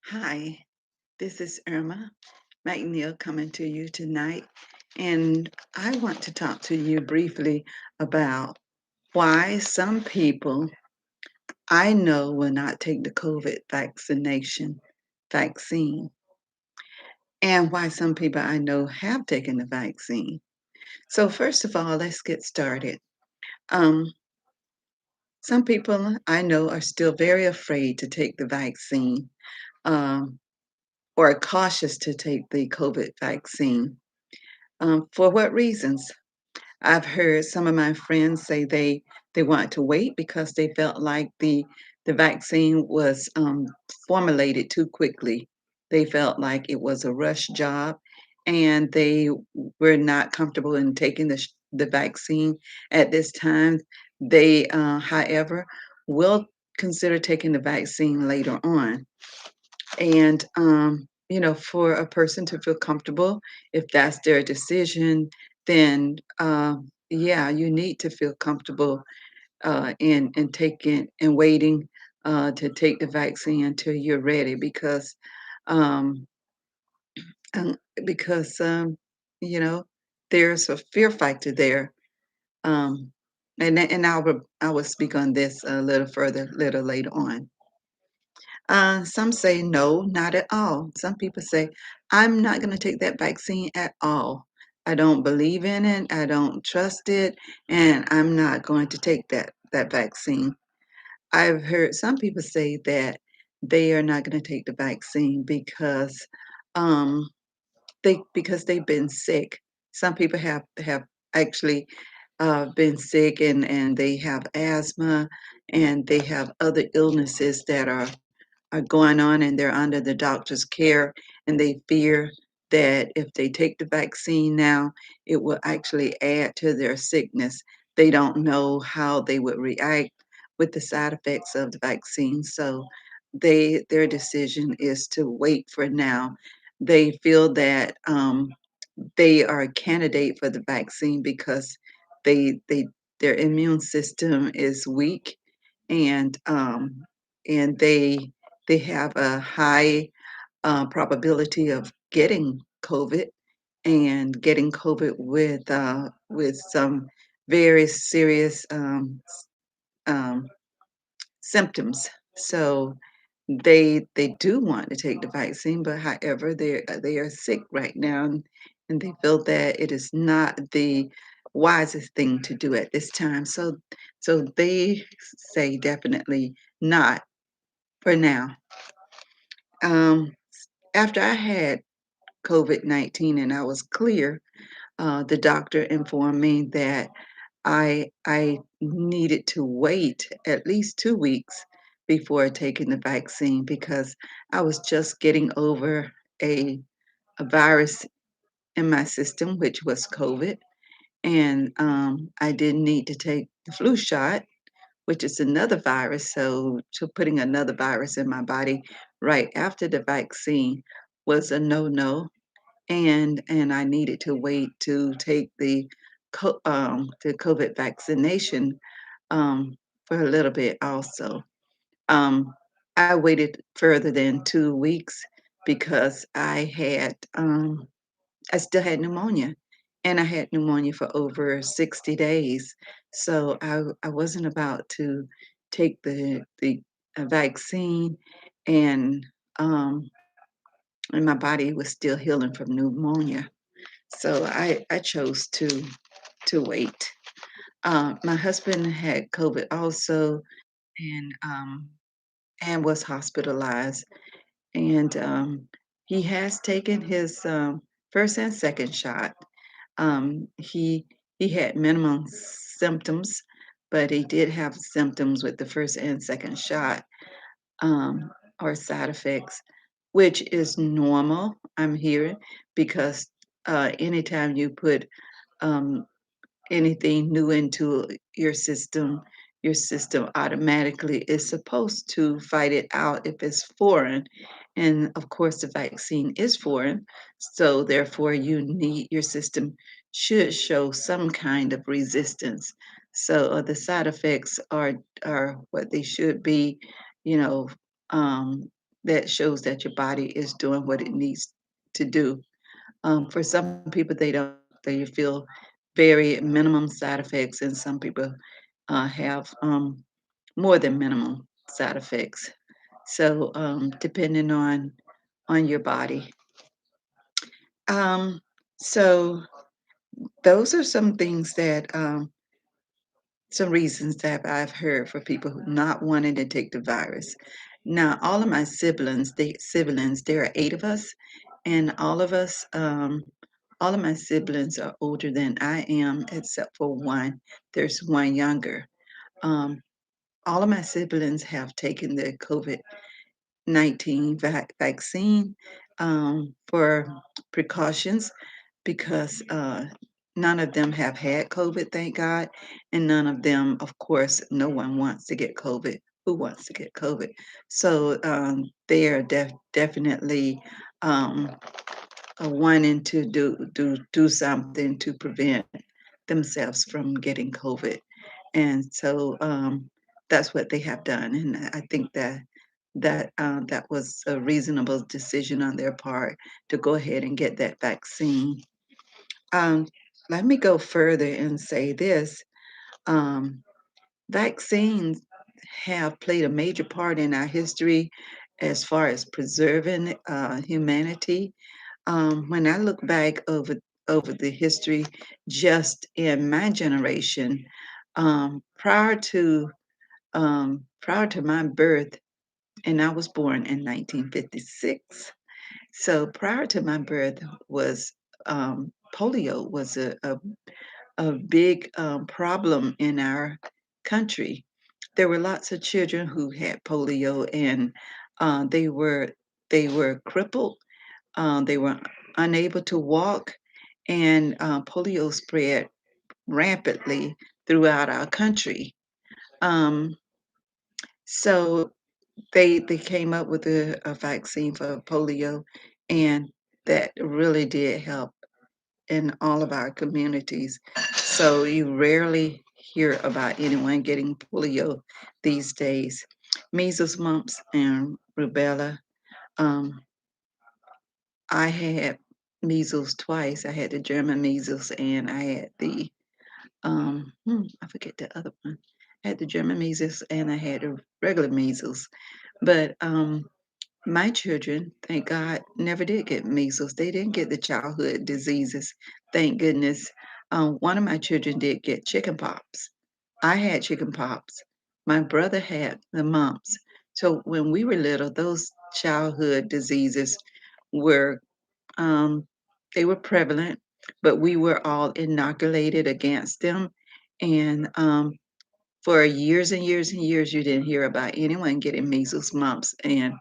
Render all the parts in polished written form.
Hi, this is Irma McNeil coming to you tonight, and I want to talk to you briefly about why some people I know will not take the COVID vaccine, and why some people I know have taken the vaccine. So, first of all, let's get started. Um, some people I know are still very afraid to take the vaccine um, or are cautious to take the COVID vaccine. For what reasons? I've heard some of my friends say they wanted to wait because they felt like the vaccine was formulated too quickly. They felt like it was a rush job, and they were not comfortable in taking the vaccine at this time. They, however, will consider taking the vaccine later on. And, for a person to feel comfortable, if that's their decision, then yeah, you need to feel comfortable in taking and waiting to take the vaccine until you're ready um, um, because you know there's a fear factor there. Um, and I will speak on this a little further, little later on. Some say no, not at all. Some people say, I'm not going to take that vaccine at all. I don't believe in it. I don't trust it. And I'm not going to take that vaccine. I've heard some people say that they are not going to take the vaccine um, because they've been sick. Some people have actually been sick and they have asthma and they have other illnesses that are going on and they're under the doctor's care and they fear that if they take the vaccine now, it will actually add to their sickness. They don't know how they would react with the side effects of the vaccine. So their decision is to wait for now. They feel that they are a candidate for the vaccine because they their immune system is weak and they have a high probability of getting COVID and getting COVID with some very serious um, symptoms. So they do want to take the vaccine, but however, they are sick right now, and they feel that it is not the wisest thing to do at this time. So they say definitely not for now. Um, After I had COVID-19 and I was clear, the doctor informed me that I needed to wait at least 2 weeks before taking the vaccine because I was just getting over a a virus in my system, which was COVID, and I didn't need to take the flu shot, which is another virus. So putting another virus in my body right after the vaccine was a no-no, and I needed to wait to take the COVID vaccination for a little bit also. Um, I waited further than 2 weeks because I still had pneumonia, and I had pneumonia for over 60 days. So I wasn't about to take the vaccine, and um, and my body was still healing from pneumonia. So I chose to wait. My husband had COVID also, and um, and was hospitalized. And he has taken his first and second shot. He had minimum symptoms, but he did have symptoms with the first and second shot, um, or side effects, which is normal. I'm hearing because anytime you put um, anything new into your system automatically is supposed to fight it out if it's foreign. And of course, the vaccine is foreign. So therefore, your system should show some kind of resistance. So the side effects are what they should be, you know, um, that shows that your body is doing what it needs to do. For some people, they feel very minimum side effects, and some people have more than minimum side effects. So, depending on your body. Um, so those are some things that some reasons that I've heard for people who not wanting to take the virus. Now, all of my siblings, there are 8 of us, and all of my siblings are older than I am, except for one. There's one younger. Um, all of my siblings have taken the COVID-19 vaccine for precautions because none of them have had COVID, thank God, and none of them, of course, no one wants to get COVID. Who wants to get COVID? So they are definitely um, wanting to do something to prevent themselves from getting COVID, and so that's what they have done, and I think that was a reasonable decision on their part to go ahead and get that vaccine. Um, Let me go further and say this. Um, Vaccines have played a major part in our history as far as preserving humanity. When I look back over the history, just in my generation, um, prior to prior to my birth, and I was born in 1956. So prior to my birth was polio was a big problem in our country. There were lots of children who had polio, and uh, they were they were crippled. They were unable to walk, and polio spread rapidly throughout our country. Um, so they came up with a vaccine for polio, and that really did help in all of our communities. So you rarely hear about anyone getting polio these days. Measles, mumps, and rubella. Um, I had measles twice. I had the German measles, and I had I forget the other one. I had the German measles, and I had the regular measles. But my children, thank God, never did get measles. They didn't get the childhood diseases, thank goodness. One of my children did get chicken pox. I had chicken pox. My brother had the mumps. So when we were little, those childhood diseases were um, they were prevalent, but we were all inoculated against them. And for years and years and years, you didn't hear about anyone getting measles, mumps, and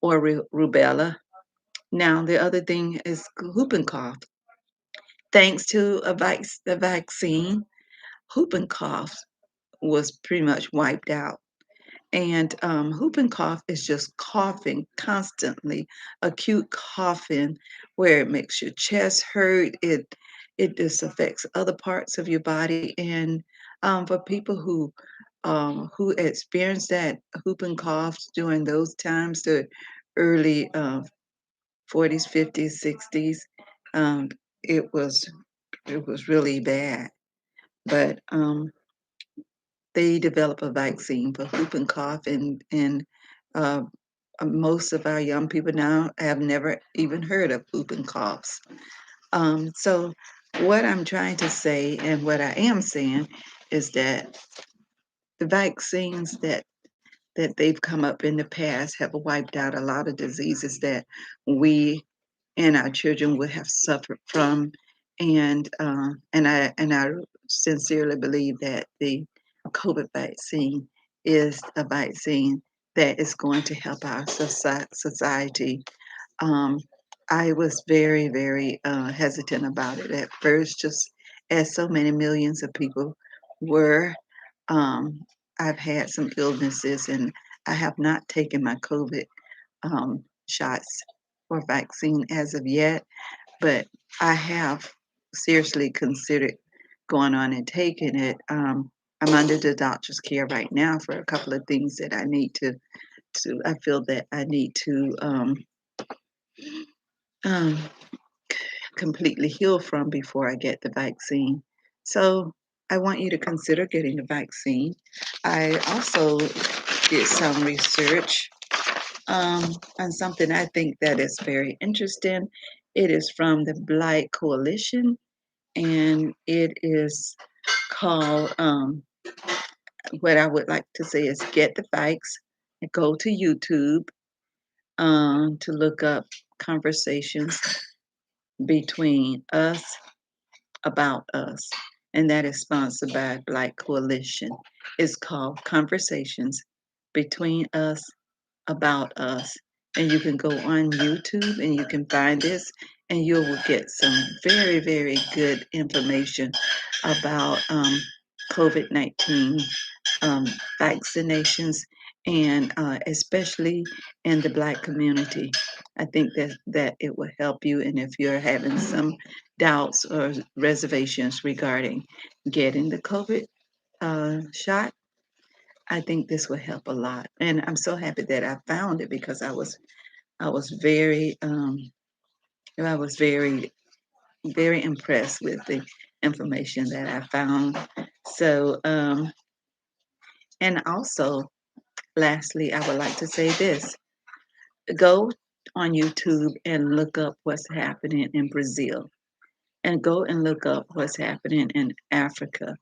or rubella. Now, the other thing is whooping cough. Thanks to the vaccine, whooping cough was pretty much wiped out. And whooping cough is just coughing constantly, acute coughing, where it makes your chest hurt. It just affects other parts of your body. And for people who experience that whooping cough during those times, the early 40s, 50s, 60s. Um, it was it was really bad, but they developed a vaccine for whooping cough, and uh, most of our young people now have never even heard of whooping coughs. So, what I'm trying to say, and what I am saying, is that the vaccines that they've come up in the past have wiped out a lot of diseases that we and our children would have suffered from. And I sincerely believe that the COVID vaccine is a vaccine that is going to help our society. um, I was very, very hesitant about it at first, just as so many millions of people were. Um, I've had some illnesses, and I have not taken my COVID shots or vaccine as of yet, but I have seriously considered going on and taking it. I'm under the doctor's care right now for a couple of things that I need I feel that I need to um, completely heal from before I get the vaccine. So I want you to consider getting the vaccine. I also did some research on something I think that is very interesting. It is from the Blight Coalition, and it is called what I would like to say is get the facts. Go to YouTube to look up conversations between us about us, and that is sponsored by Black Coalition. It's called Conversations Between Us About Us. And you can go on YouTube and you can find this, and you will get some very, very good information about COVID-19 um, vaccinations, and especially in the Black community. I think that it will help you. And if you're having some doubts or reservations regarding getting the COVID shot, I think this will help a lot. And I'm so happy that I found it because I was very I was very very impressed with the information that I found. So and also lastly, I would like to say this. Go on YouTube and look up what's happening in Brazil, and go and look up what's happening in Africa.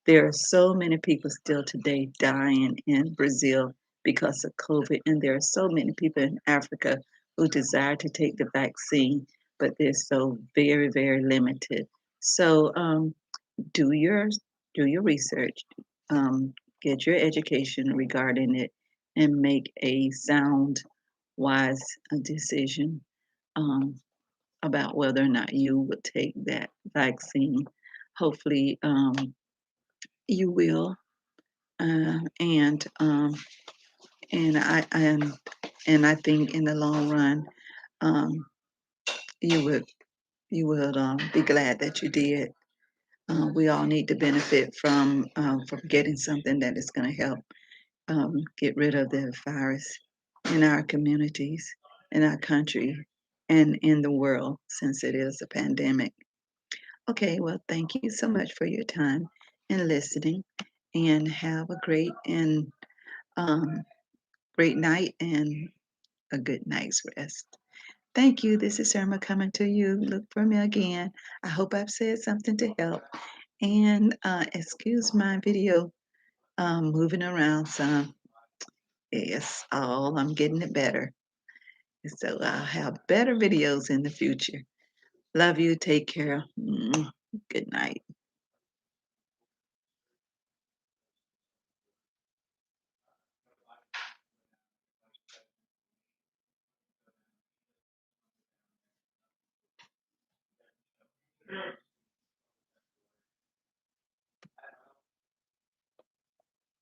There are so many people still today dying in Brazil because of COVID, and there are so many people in Africa who desire to take the vaccine, but they're so very, very limited. So do your do your research, um, get your education regarding it, and make a sound, wise decision um, about whether or not you would take that vaccine. Hopefully, you will, uh, and um, and I think in the long run, um, you would be glad that you did. We all need to benefit from getting something that is going to help get rid of the virus in our communities, in our country, and in the world, since it is a pandemic. Okay, well, thank you so much for your time and listening, and have a um, great night and a good night's rest. Thank you. This is Irma coming to you. Look for me again. I hope I've said something to help. And excuse my video moving around some. It's all, I'm getting it better. So I'll have better videos in the future. Love you. Take care. Good night.